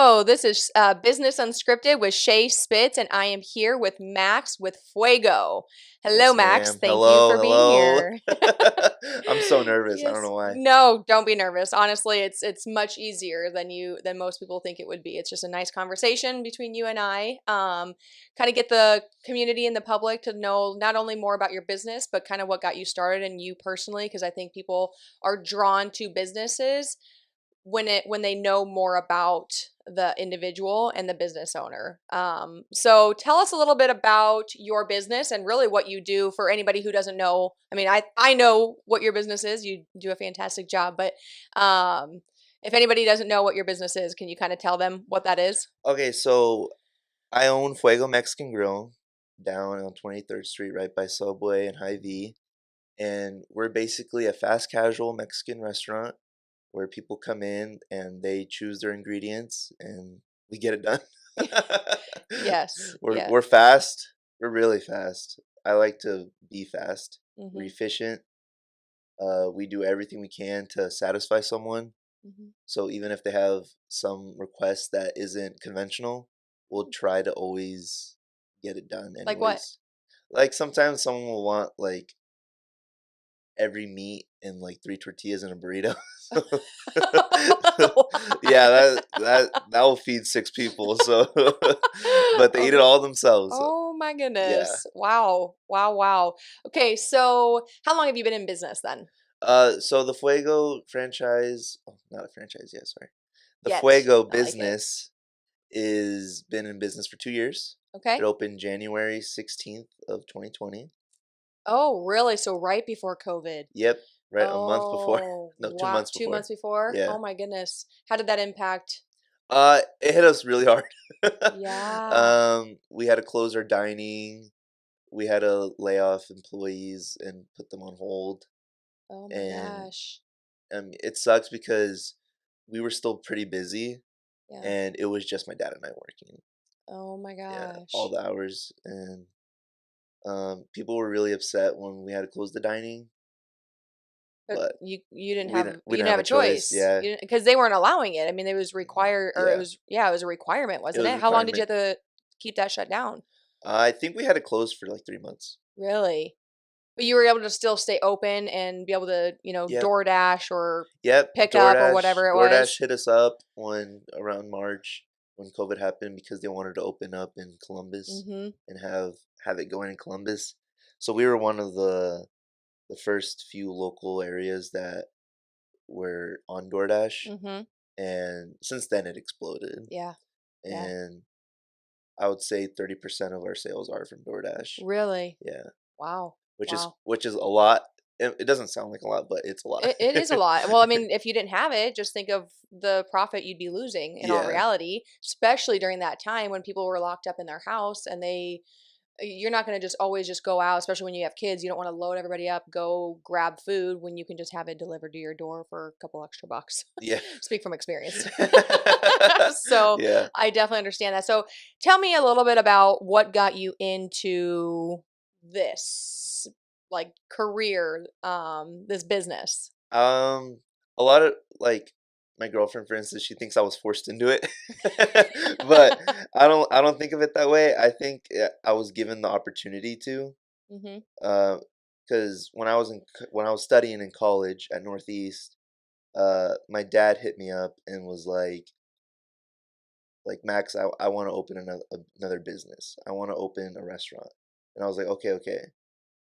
Hello, this is Business Unscripted with Shae Spitz, and I am here with Max with Fuego. Hello, Yes, Max. ma'am. Thank you Hello, for being hello. here. I'm so nervous. I don't Yes. know why. No, don't be nervous. Honestly, it's much easier than most people think it would be. It's just a nice conversation between you and I. Kind of get the community and the public to know not only more about your business, but kind of what got you started and you personally, because I think people are drawn to businesses when they know more about the individual and the business owner. So tell us a little bit about your business and really what you do for anybody who doesn't know. I mean, I know what your business is. You do a fantastic job, but if anybody doesn't know what your business is, can you kind of tell them what that is? Okay, so I own Fuego Mexican Grill down on 23rd Street, right by Subway and Hy-Vee. And we're basically a fast casual Mexican restaurant where people come in and they choose their ingredients and we get it done. Yes, We're yes. we're fast. We're really fast. I like to be fast. We're Hmm. efficient. We do everything we can to satisfy someone. Hmm. So even if they have some request that isn't conventional, we'll try to always get it done Like what? anyways. Like sometimes someone will want like every meat and like 3 tortillas in a burrito. Yeah, that will feed 6 people. So, but they eat it Okay. all themselves. Oh my Yeah. goodness. Wow. Wow. Wow. Okay. So how long have you been in business then? So the Fuego franchise, oh, not a franchise, yeah, sorry. The Yet. Fuego I like it. business is been in business for 2 years. It Okay. opened January 16th of 2020. Oh, really? So right before COVID. Yep, right a month before. Oh, No, two wow. months Two before. months before? Yeah. Oh my goodness. How did that impact? It hit us really hard. Yeah. We had to close our dining. We had to lay off employees and put them on hold. Oh my And gosh. it sucks because we were still pretty busy, Yeah. and it was just my dad and I working. Oh my Yeah, all gosh. the hours, and people were really upset when we had to close the dining, But but you didn't we have didn't you we didn't didn't have have a a choice. choice. Yeah, You didn't because they weren't allowing it. I mean, it was required or it yeah, was yeah, it was a requirement, it wasn't was a it? How long did you requirement. have to keep that shut down? I think we had to close for like 3 months. Really? But you were able to still stay open and be able to, Yep, DoorDash or yep. pick up or whatever it DoorDash was? hit us up when around March when COVID happened because they wanted to open up in Columbus Mhm. and have it going in Columbus. So we were one of the first few local areas that were on DoorDash, Mhm. and since then it exploded. Yeah. Yeah. And I would say 30% of our sales are from DoorDash. Really? Yeah, Wow. which is Wow. which is a lot. It doesn't sound like a lot, but it's a lot. It is a lot. Well, I mean, if you didn't have it, just think of the profit you'd be losing in all Yeah, reality, especially during that time when people were locked up in their house and you're not going to just always just go out, especially when you have kids. You don't want to load everybody up, go grab food when you can just have it delivered to your door for a couple extra bucks. yeah, Speak from experience. So yeah. I definitely understand that. So tell me a little bit about what got you into this like career, this business. Um, a lot of like my girlfriend, for instance, she thinks I was forced into it, but I don't think of it that way. I think I was given the opportunity to. Hmm. Because when I was studying in college at Northeast, my dad hit me up and was like Max, I want to open another business. I want to open a restaurant, and I was like, okay, okay,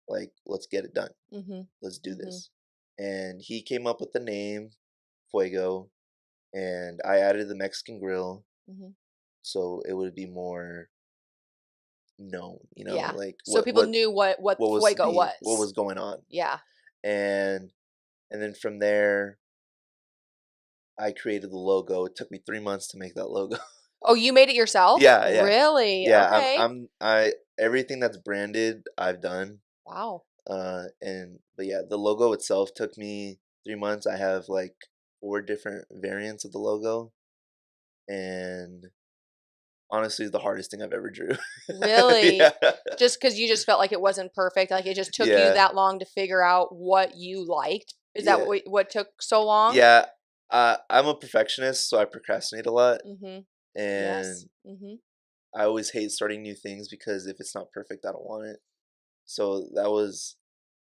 like let's get it done. Hmm. Let's do Hmm. this. And he came up with the name Fuego, and I added the Mexican grill Hmm. so it would be more known, Yeah. like So people knew what fuego what was. was going on. Yeah. And then from there I created the logo. It took me 3 months to make that logo. Oh, you made it yourself? Yeah, yeah. Really? Yeah, Okay. I everything that's branded I've done. Wow. And but yeah, the logo itself took me 3 months. I have like 4 different variants of the logo, and honestly, the hardest thing I've ever drew. Really? Yeah, Just because you just felt like it wasn't perfect, like it just took you yeah, that long to figure out what you liked? Is that yeah, what took so long? yeah. I'm a perfectionist, so I procrastinate a lot, Mhm. and Yes. Mhm. I always hate starting new things because if it's not perfect, I don't want it. So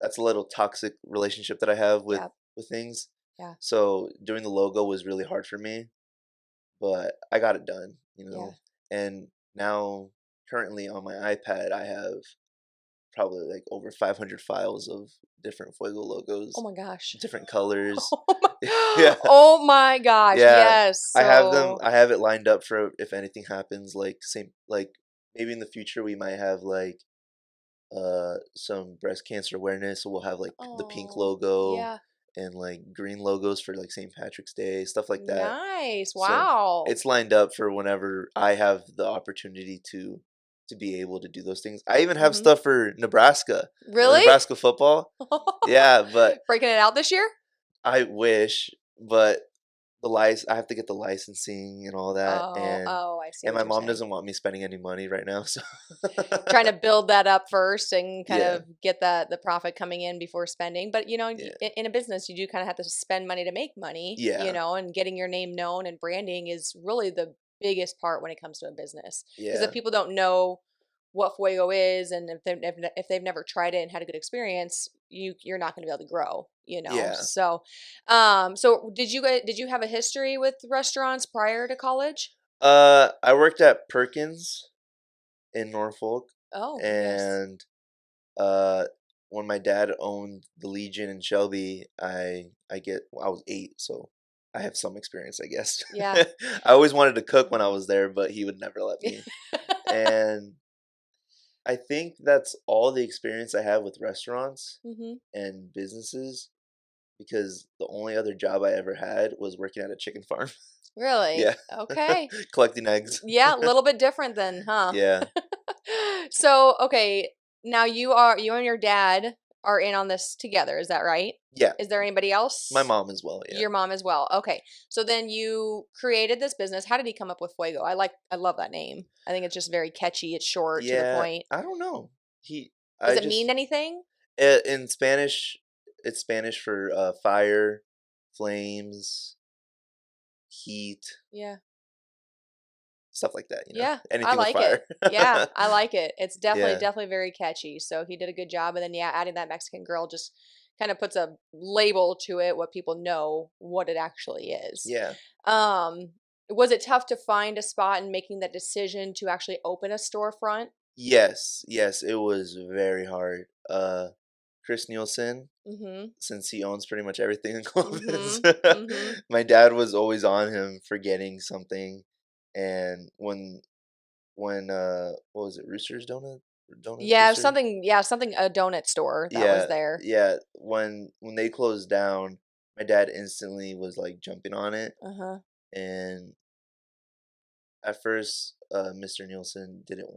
that's a little toxic relationship that I have Yep. with things. Yeah. So doing the logo was really hard for me, but I got it done, Yeah. And now currently on my iPad I have probably like over 500 files of different Fuego Oh logos, my gosh. different colors. Oh my Yeah. oh my gosh. Yeah. Yes. So I have it lined up for if anything happens like maybe in the future we might have like some breast cancer awareness, so we'll have like the pink oh, logo yeah. and like green logos for like St. Patrick's Day, stuff like that. Nice. So Wow. it's lined up for whenever I have the opportunity to be able to do those things. I even have Mhm. stuff for Nebraska, Really? Nebraska football. Yeah, but Breaking it out this year? I wish, but I have to get the licensing and all that, Oh, oh, I see and what my you're mom saying. doesn't want me spending any money right now, so Trying to build that up first and kind yeah, of get the profit coming in before spending. But yeah, in a business, you do kind of have to spend money to make money, yeah, and getting your name known and branding is really the biggest part when it comes to a business. Because if yeah, people don't know what Fuego is and if they've never tried it and had a good experience, you're not going to be able to grow. yeah. So did you have a history with restaurants prior to college? I worked at Perkins in Norfolk, Oh, yes. and uh, when my dad owned the Legion in Shelby, I was 8, so I have some experience, I guess. Yeah. I always wanted to cook when I was there, but he would never let me. And I think that's all the experience I have with restaurants Mhm. and businesses because the only other job I ever had was working at a chicken farm. Really? Yeah. Okay. Collecting eggs. Yeah, a little bit different then, huh? Yeah. So, okay, now you and your dad are in on this together, is that right? Yeah. Is there anybody My else? mom as well, yeah. Your mom as well. Okay. So then you created this business. How did he come up with Fuego? I love that name. I think it's just very catchy. It's short, to the Yeah, point. I don't know. He Does I it mean just anything? in Spanish it's Spanish for fire, flames, heat, Yeah. stuff like that, Yeah, I Anything with like it. fire. Yeah, I like it. It's definitely, Yeah. definitely very catchy. So he did a good job. And then, yeah, adding that Mexican girl just kind of puts a label to it, what people know what it actually is. Yeah. Um, was it tough to find a spot and making that decision to actually open a storefront? Yes, yes, it was very hard. Chris Nielsen, Mm-hmm. since he owns pretty much everything in Columbus, Mm-hmm. Mm-hmm. my dad was always on him for getting something. And when what was it, Rooster's Donuts Rooster? Yeah, something, a donut store that was Yeah, there. yeah. When they closed down, my dad instantly was like jumping on it. Uh-huh. And at first, Mr. Nielsen didn't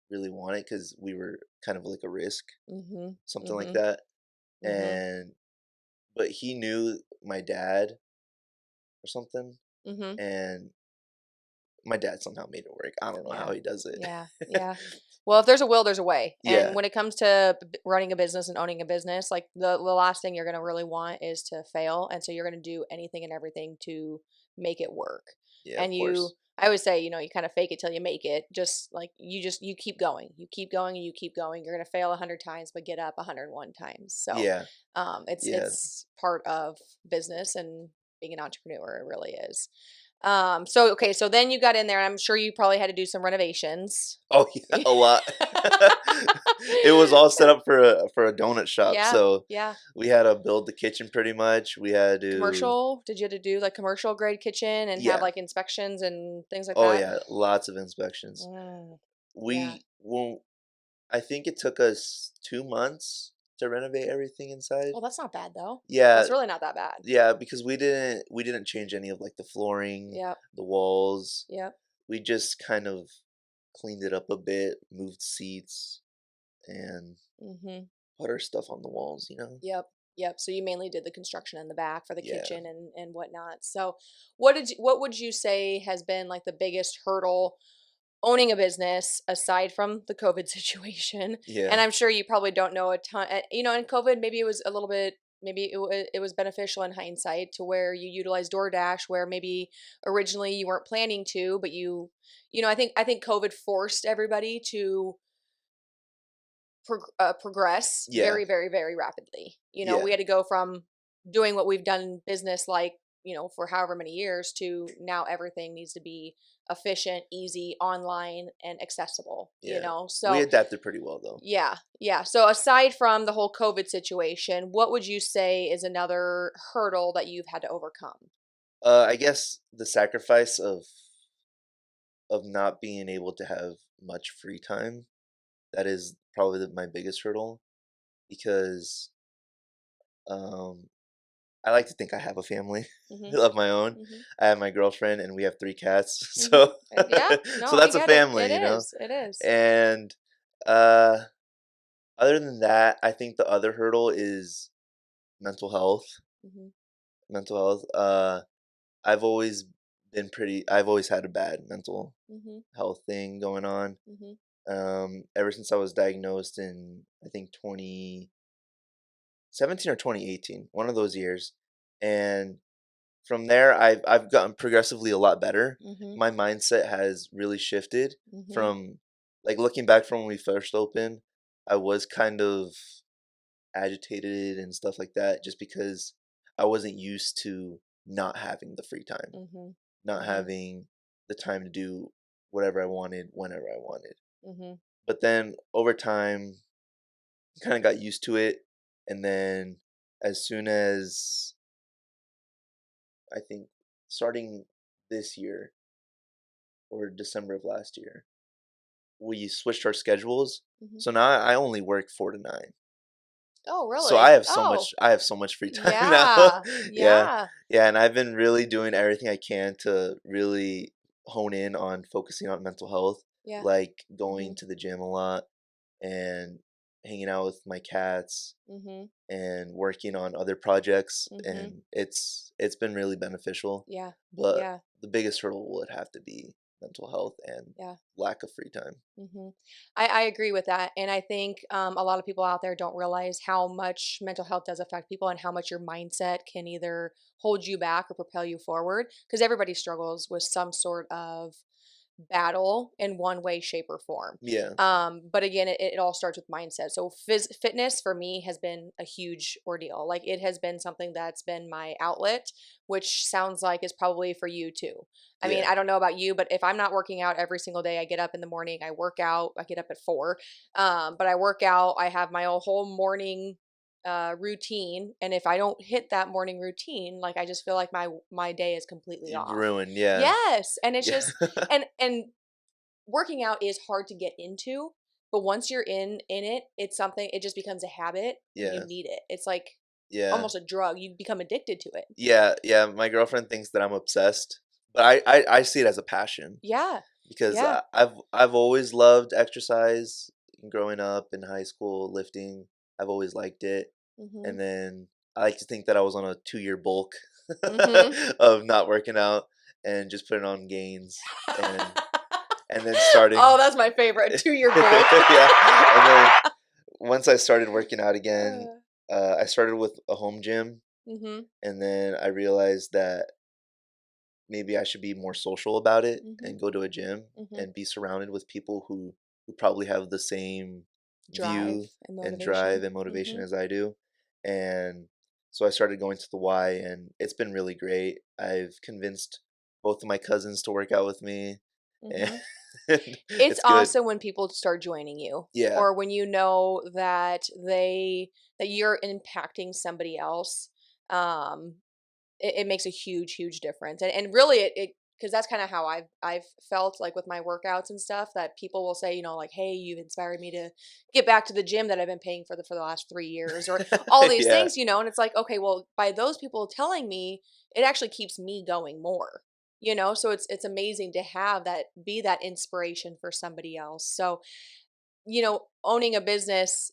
really want it because we were kind of like a risk, Mm-hmm. something like Mm-hmm. that. Mm-hmm. And but he knew my dad or something, Mm-hmm. and my dad somehow made it work. I don't know how Yeah. he does it. Yeah. Yeah. Well, if there's a will, there's a way. And Yeah, when it comes to running a business and owning a business, like the last thing you're going to really want is to fail. And so you're going to do anything and everything to make it work. yeah, of And course. I always say, you kind of fake it till you make it. You keep going. You keep going and you keep going. You're going to fail 100 times, but get up 101 times. So, Yeah, yeah. it's part of business and being an entrepreneur. It really is. So okay, so then you got in there, and I'm sure you probably had to do some renovations. Oh yeah, a lot. It was all set up for a donut shop, Yeah, so yeah. we had to build the kitchen pretty much. We had to Commercial? Did you have to do like commercial grade kitchen and have Yeah. like inspections and things like Oh that? yeah, lots of inspections. Mm, yeah. We well, I think it took us 2 months to renovate everything inside. Well, that's not bad though. Yeah, That's really not that bad. yeah, because we didn't change any of like the flooring, Yep. the walls. Yep. We just kind of cleaned it up a bit, moved seats, and Mhm. put our stuff on the walls. Yep. Yep. So you mainly did the construction in the back for the Yeah. kitchen and whatnot. So what would you say has been like the biggest hurdle owning a business aside from the COVID situation? And Yeah. I'm sure you probably don't know a ton, in COVID, maybe it was a little bit maybe it was beneficial in hindsight to where you utilize DoorDash where maybe originally you weren't planning to, but I think COVID forced everybody to progress Yeah, very, very, very rapidly. We yeah, had to go from doing what we've done in business, like, for however many years, to now everything needs to be efficient, easy, online, and accessible, yeah. We So, adapted pretty well though. yeah, yeah. So, aside from the whole COVID situation, what would you say is another hurdle that you've had to overcome? I guess the sacrifice of not being able to have much free time, that is probably my biggest hurdle because um I like to think I have a family Mhm. of my own. Mhm. I have my girlfriend and we have 3 cats. Mhm. So Yeah. so No, I that's a get it. family, It you know? is. It is. And uh other than that, I think the other hurdle is mental health. Mhm. Mental health. I've always had a bad mental Mhm. health thing going on. Mhm. Ever since I was diagnosed in I think 2017 or 2018, one of those years. And from there I've gotten progressively a lot better. Mhm. My mindset has really shifted Mhm. from like looking back from when we first opened, I was kind of agitated and stuff like that just because I wasn't used to not having the free time, Mhm. not Mhm. having the time to do whatever I wanted whenever I wanted. Mhm. But then over time, kind of got used to it. And then as soon as I think starting this year or December of last year, we switched our schedules. Mhm. So now I only work 4 to 9. Oh, So really? Oh, I have so much free time now. yeah. Yeah. Yeah. Yeah, and I've been really doing everything I can to really hone in on focusing on mental health, Yeah. like going Mhm. to the gym a lot and hanging out with my cats Mhm. and working on other projects, Mhm. and it's been really beneficial. Yeah. But Yeah. the biggest hurdle would have to be mental health and Yeah. lack of free time. I agree with that. And I think a lot of people out there don't realize how much mental health does affect people and how much your mindset can either hold you back or propel you forward. Because everybody struggles with some sort of battle in one way, shape, or form. Yeah. But again, it all starts with mindset. So fitness for me has been a huge ordeal. Like it has been something that's been my outlet, which sounds like is probably for you too. I mean, Yeah. I don't know about you, but if I'm not working out every single day, I get up in the morning, I work out, I get up at 4. But I work out, I have my whole morning routine, and if I don't hit that morning routine, like I just feel like my day is completely You've off. ruined, yeah. Yes, and it's Yeah. just and working out is hard to get into, but once you're in it, it's something, it just becomes a habit and you Yeah. need it. It's like Yeah. almost a drug. You become addicted to it. Yeah, yeah, my girlfriend thinks that I'm obsessed, but I see it as a passion Yeah. because Yeah. I've always loved exercise growing up in high school, lifting. I've always liked it, Mhm. and then I like to think that I was on a 2-year bulk Mhm. of not working out and just putting on gains and then starting Oh, that's my favorite. 2-year bulk. yeah, and then once I started working out again, Uh, I started with a home gym, mhm. and then I realized that maybe I should be more social about it Mhm. and go to a gym Mhm. and be surrounded with people who probably have the same Drive view and and drive motivation. and motivation Mhm. as I do. And so I started going to the Y and it's been really great. I've convinced both of my cousins to work out with me and Mhm. It's it's good. awesome when people start joining you, Yeah. or when you know that you're impacting somebody else. Um, it makes a huge, huge difference. And really it because that's kind of how I've felt like with my workouts and stuff, that people will say, like, hey, you've inspired me to get back to the gym that I've been paying for the last 3 years, or all these Yeah. things, and it's like, okay, well, by those people telling me, it actually keeps me going more. So it's amazing to have that, be that inspiration for somebody else. So, owning a business,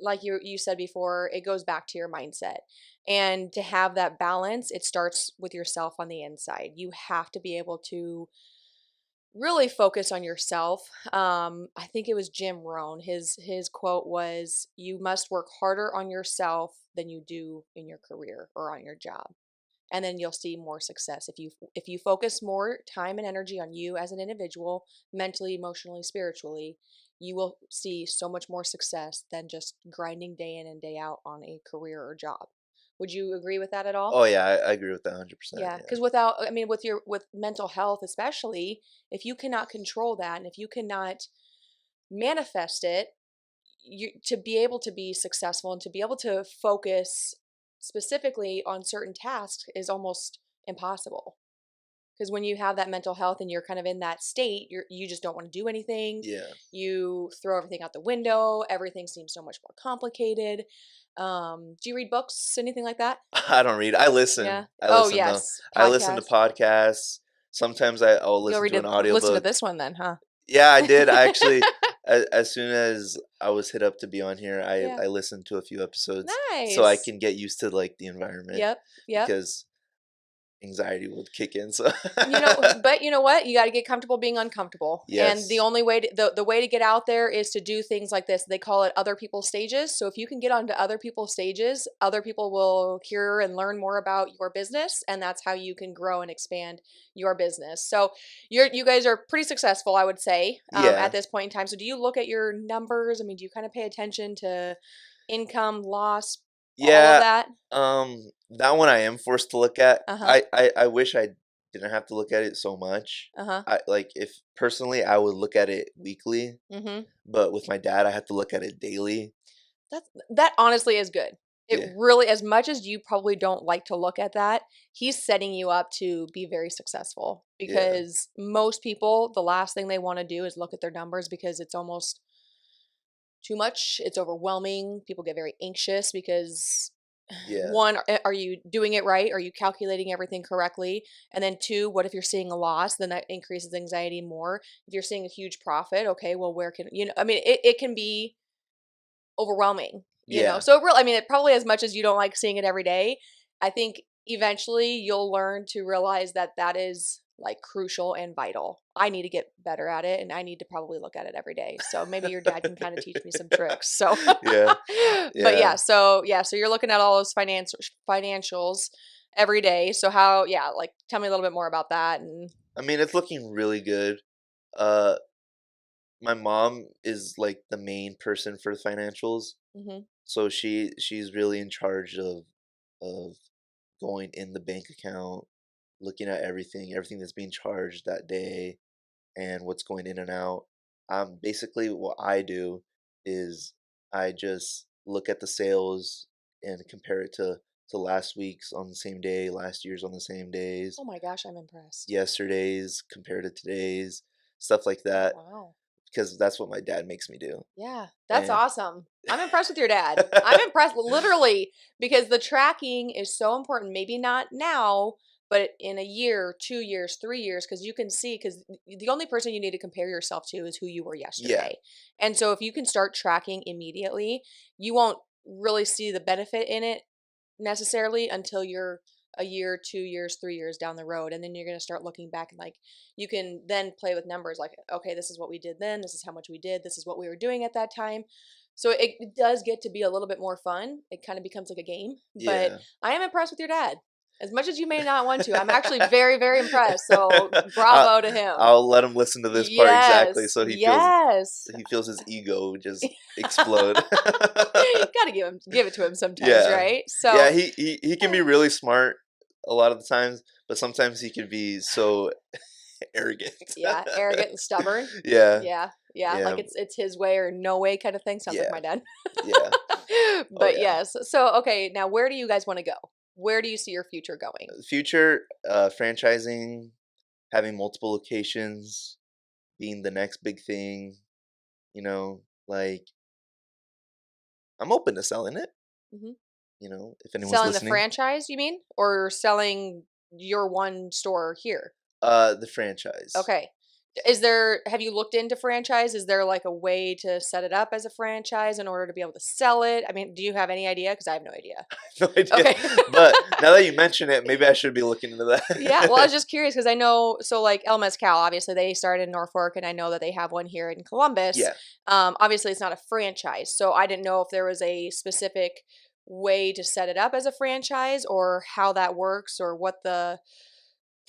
like you said before, it goes back to your mindset. And to have that balance, it starts with yourself on the inside. You have to be able to really focus on yourself. I think it was Jim Rohn. His quote was, "You must work harder on yourself than you do in your career or on your job." And then you'll see more success if you focus more time and energy on you as an individual, mentally, emotionally, spiritually. You will see so much more success than just grinding day in and day out on a career or job. Would you agree with that at all? Oh yeah, I agree with that 100%. Yeah, Yeah. because without, I mean, with mental health especially, if you cannot control that and if you cannot manifest it, you to be able to be successful and to be able to focus specifically on certain tasks is almost impossible. Because when you have that mental health and you're kind of in that state, you just don't want to do anything. Yeah. You throw everything out the window. Everything seems so much more complicated. Do you read books, anything like that? I don't read. I listen. Yeah. I Oh listen though. yes, I listen to podcast. podcasts. Sometimes I'll You'll listen read to an to listen to audiobook. this one then, huh? Yeah, I did. I actually, as soon as I was hit up to be on here, Yeah. I listened to a few episodes so I Nice. can get used to like the environment Yep. Yep. because anxiety would kick in. So But you know what? You got to get comfortable being uncomfortable. And the yes, only way the way to get out there is to do things like this. They call it other people's stages. So if you can get onto other people's stages, other people will hear and learn more about your business, and that's how you can grow and expand your business. So you guys are pretty successful, I would say, yeah, at this point in time. So do you look at your numbers? I mean, do you kind of pay attention to income, loss, all of yeah. that? That one I am forced to look at. Uh-huh. I wish I didn't have to look at it so much. Uh-huh. I like if personally I would look at it weekly, Mm-hmm. but with my dad I have to look at it daily. That honestly is good. It Yeah, really, as much as you probably don't like to look at that, he's setting you up to be very successful yeah, because most people, the last thing they want to do is look at their numbers because it's almost too much. It's overwhelming. People get very anxious because yeah, one, are you doing it right? Are you calculating everything correctly? And then two, what if you're seeing a loss? Then that increases anxiety more. If you're seeing a huge profit, okay, well, where can, I mean, it can be overwhelming, yeah, So it really, I mean, it probably as much as you don't like seeing it every day, I think eventually you'll learn to realize that that is like crucial and vital. I need to get better at it and I need to probably look at it every day. So maybe your dad can kind of teach me some tricks. So yeah, but yeah. so you're looking at all those financials every day. So how like tell me a little bit more about that and I mean, it's looking really good. Uh, my mom is like the main person for the financials, mhm. so she's really in charge of going in the bank account, looking at everything that's being charged that day, and what's going in and out. Basically, what I do is I just look at the sales and compare it to last week's on the same day, last year's on the same days, Oh my gosh, I'm impressed. yesterday's compared to today's, stuff like Oh that, wow. because that's what my dad makes me do. Yeah, that's And awesome. I'm impressed with your dad. I'm impressed literally because the tracking is so important. Maybe not now, but in a year, 2 years, 3 years, because you can see, because the only person you need to compare yourself to is who you were yeah, yesterday. And so if you can start tracking immediately, you won't really see the benefit in it necessarily until you're a year, 2 years, 3 years down the road. And then you're going to start looking back and like you can then play with numbers like, okay, this is what we did then, this is how much we did, this is what we were doing at that time. So it does get to be a little bit more fun. It kind of becomes like a game. But yeah. I am impressed with your dad. As much as you may not want to, I'm actually very, very impressed. So I'll, bravo to him. I'll let him listen to this part exactly Yes. so Yes. he feels his ego just explode. Gotta give it to him sometimes, Yeah. right? Yeah, So he can be really smart a lot of the times, but sometimes he can be so arrogant. yeah, arrogant and stubborn. Yeah. Yeah, yeah, like Yeah. it's his way or no way kind of thing. Sounds like Yeah. my dad. Yeah. Oh But yeah. yes, so okay, now where do you guys want to go? Where do you see your future going? Future franchising, having multiple locations, being the next big thing, like I'm open to selling it, Hmm. if anyone's Selling the listening. franchise, you mean, or selling your one store here? The franchise. Okay. Have you looked into franchise? Is there like a way to set it up as a franchise in order to be able to sell it? I mean, do you have any idea? Because I have no idea. No idea. Okay. But now that you mention it, maybe I should be looking into Yeah, well, I that. was just curious because I know, so like El Mezcal, obviously they started in Norfolk, and I know that they have one here in Columbus. Yeah. Obviously, it's not a franchise, so I didn't know if there was a specific way to set it up as a franchise or how that works or what the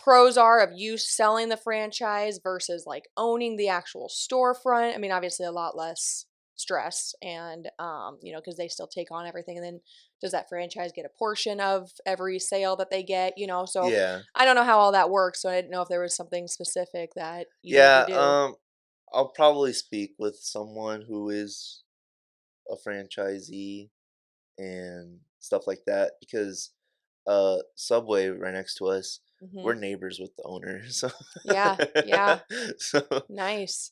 pros are of you selling the franchise versus like owning the actual storefront. I mean, obviously a lot less stress and because they still take on everything, and then does that franchise get a portion of every sale that they get, so Yeah. I don't know how all that works, so I didn't know if there was something specific that you need to Yeah, do. I'll probably speak with someone who is a franchisee and stuff like that because Subway right next to us, Hmm. we're neighbors with the owner. So Yeah, yeah, so nice.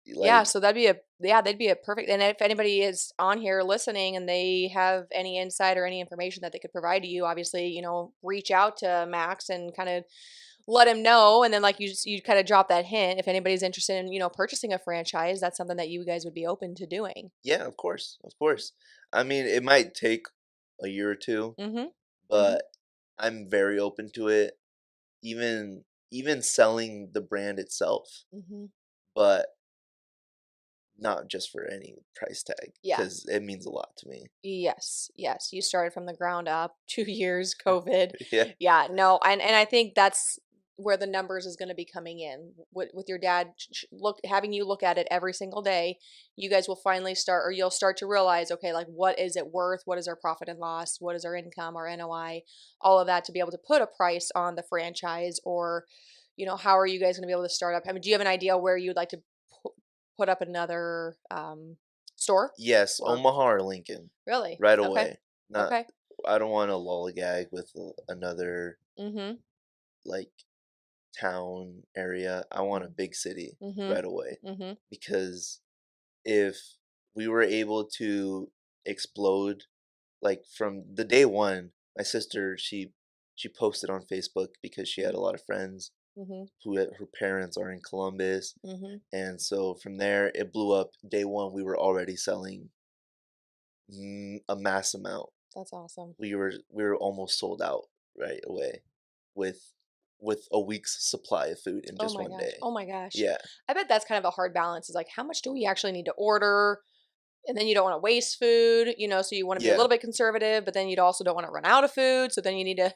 Yeah, like so they'd be a perfect, and if anybody is on here listening and they have any insight or any information that they could provide to you, obviously, reach out to Max and kind of let him know. And then like you kind of drop that hint if anybody's interested in, purchasing a franchise, that's something that you guys would be open to doing. yeah, of course. Of course. I mean, it might take a year or two, Mhm. Mhm. but I'm very open to it. Even selling the brand itself, Mhm. but not just for any price tag Yeah. because it means a lot to me. Yes, yes. You started from the ground up, 2 years, COVID. Yeah. Yeah, no, and I think that's where the numbers is gonna be coming in. With your dad having you look at it every single day, you guys will finally start, or you'll start to realize, okay, like what is it worth? What is our profit and loss? What is our income, our NOI? All of that to be able to put a price on the franchise, or, how are you guys gonna be able to start up? I mean, do you have an idea where you'd like to pu put up another store? Yes, Or Omaha or Lincoln, really? right Okay. away. Not Okay. I don't wanna lollygag with another, Mhm. like, town area. I want a Mhm. big city Mhm. right away Mhm. because if we were able to explode, like, from the day one, my sister, she posted on Facebook because she had a lot of friends Mhm. who her parents are in Columbus, Mhm. and so from there, it blew up. Day one, we were already selling a mass amount. That's awesome. We were almost sold out right away with a week's supply of food in Oh just my one gosh. day. Oh my gosh. Yeah. I bet that's kind of a hard balance, is like how much do we actually need to order? And then you don't want to waste food, so you want to be a Yeah. little bit conservative, but then you also don't want to run out of food. So then you need to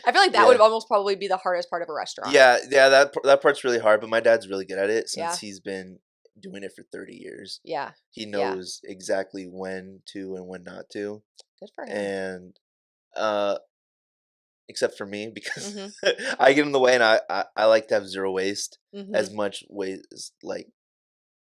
I feel like that would Yeah. almost probably be the hardest part of a restaurant. Yeah, yeah, that part's really hard, but my dad's really good at it since Yeah. he's been doing it for 30 years. Yeah. He Yeah. knows exactly when to and when not to. Good for him. And uh except for me because Mhm. I get in the way and I like to have zero waste, Mhm. as much waste, like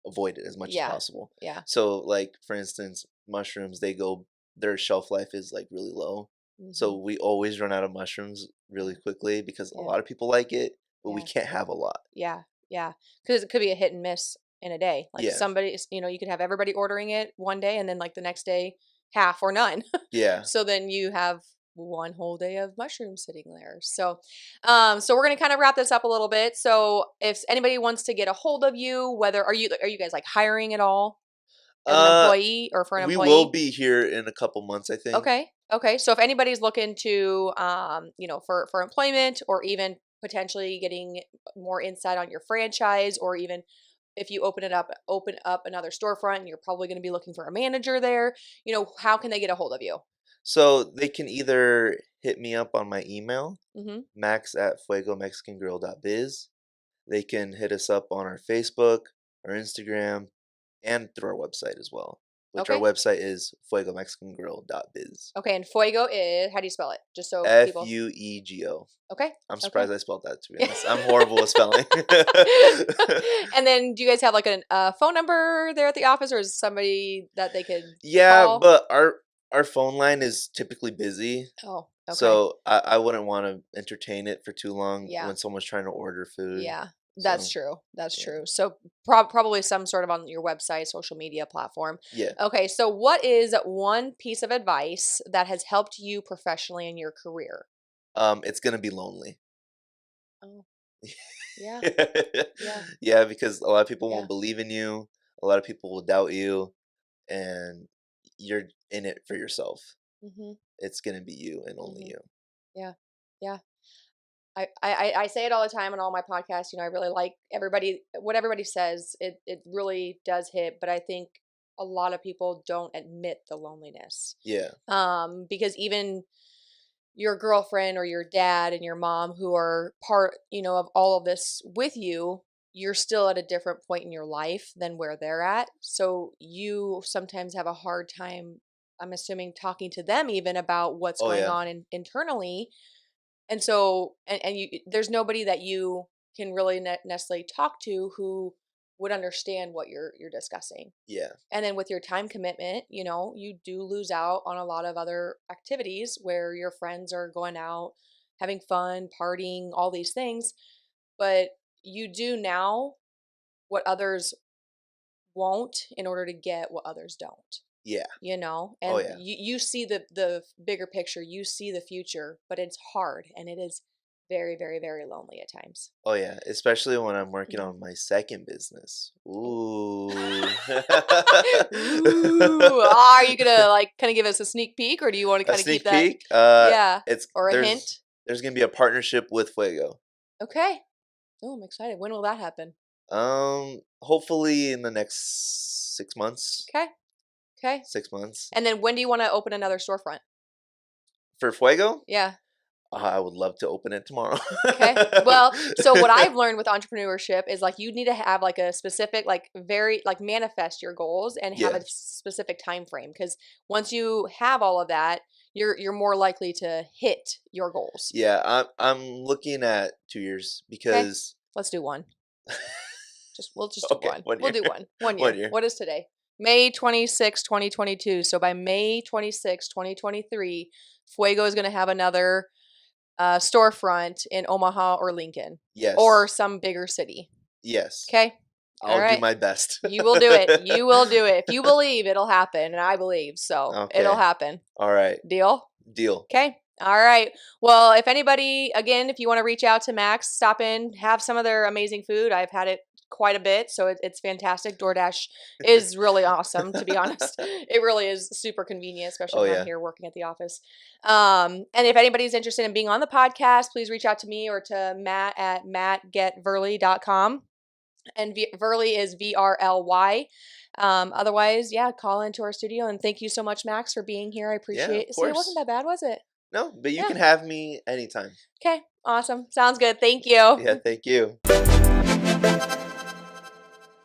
avoid it as much as Yeah. possible. Yeah. So, like, for instance, mushrooms, their shelf life is like really low. So Mhm. we always run out of mushrooms Yeah. really quickly because a Yeah. lot of people like it, but we Yeah. can't have a lot. Yeah, yeah, because it could be a hit and miss in a day. Like Yeah. somebody's, you could have everybody ordering it one day, and then like the next day, half or none. Yeah. So then you have one whole day of mushrooms sitting there. So we're gonna kind of wrap this up a little bit. So if anybody wants to get a hold of you, whether are you guys like hiring at all as an Uh employee or for an we will employee? be here in a couple months, I think. Okay. Okay. So if anybody's looking to, for employment, or even potentially getting more insight on your franchise, or even if you open up another storefront, and you're probably going to be looking for a manager there, how can they get a hold of you? So they can either hit me up on my email, Mm-hmm. max@fuegomexicangrill.biz. They can hit us up on our Facebook, our Instagram, and through our website as well, which our Okay. website is fuegomexicangrill.biz. Okay. And Fuego is, how do you spell it? Just so people. Fuego. Okay. I'm Okay. surprised I spelled that, to be honest. I'm horrible with spelling. And then do you guys have like a phone number there at the office, or is somebody that they could Yeah, call? but our phone line is typically busy, Oh, okay. so I wouldn't want to entertain it for too long Yeah. when someone's trying to order food. Yeah, that's So true. That's yeah, true. So probably some sort of on your website, social media platform. yeah. Okay, so what is one piece of advice that has helped you professionally in your career? It's gonna be lonely. Oh. Yeah. Yeah. Yeah, because a lot of people Yeah. won't believe in you. A lot of people will doubt you, and you're in it for yourself. Mhm. It's gonna be you and only Mhm. you. Yeah. Yeah. I say it all the time on all my podcasts. I really like what everybody says. It really does hit, but I think a lot of people don't admit the loneliness. Yeah. Because even your girlfriend or your dad and your mom who are part, of all of this with you, you're still at a different point in your life than where they're at. So you sometimes have a hard time, I'm assuming, talking to them even about what's Oh going yeah. on internally. And so, and there's nobody that you can really necessarily talk to who would understand what you're discussing. Yeah. And then with your time commitment, you do lose out on a lot of other activities where your friends are going out, having fun, partying, all these things. But you do now what others won't in order to get what others don't. Yeah. Oh And yeah. you see the bigger picture, you see the future, but it's hard and it is very, very, very lonely at times. Oh yeah. Especially when I'm working Mhm. on my second business. Oh. Ooh. Ooh, are you gonna like kind of give us a sneak peek, or do you want to A kind of keep sneak that? peek. Yeah, It's or a hint? there's gonna be a partnership with Fuego. Okay. Oh, I'm excited. When will that happen? Hopefully in the next 6 months. Okay. Okay. 6 months. And then when do you want to open another storefront? For Fuego, Yeah. I would love to open it tomorrow. Okay. Well, so what I've learned with entrepreneurship is like you need to have like a specific, like very like manifest your goals and have a Yeah. specific time frame, because once you have all of that, you're more likely to hit your goals. Yeah, I'm looking at 2 years Okay. because Let's do one. We'll just do okay, one. one We'll year. do one. 1 year. 1 year. What is today? May 26, 2022. So by May 26, 2023, Fuego is going to have another storefront in Omaha or Lincoln or Yes. some bigger city. Yes. Okay. All I'll do right. my best. You will do it. You will do it. If you believe, it'll happen. And I believe. So it'll Okay. happen. All right. Deal? Deal. Okay. All right. Well, if anybody, again, if you want to reach out to Max, stop in, have some of their amazing food. I've had it quite a bit, so it's fantastic. DoorDash is really awesome, to be honest. It really is super convenient, especially Oh when I'm yeah. here working at the office. And if anybody's interested in being on the podcast, please reach out to me or to Matt at mattgetverly.com. And Verly is VRLY. Otherwise, yeah, call into our studio. And thank you so much, Max, for being here. I Yeah, appreciate of it. See, it wasn't course. that bad, was it? No, but you Yeah. can have me anytime. Okay. Awesome. Sounds good. Thank you. Yeah, thank you.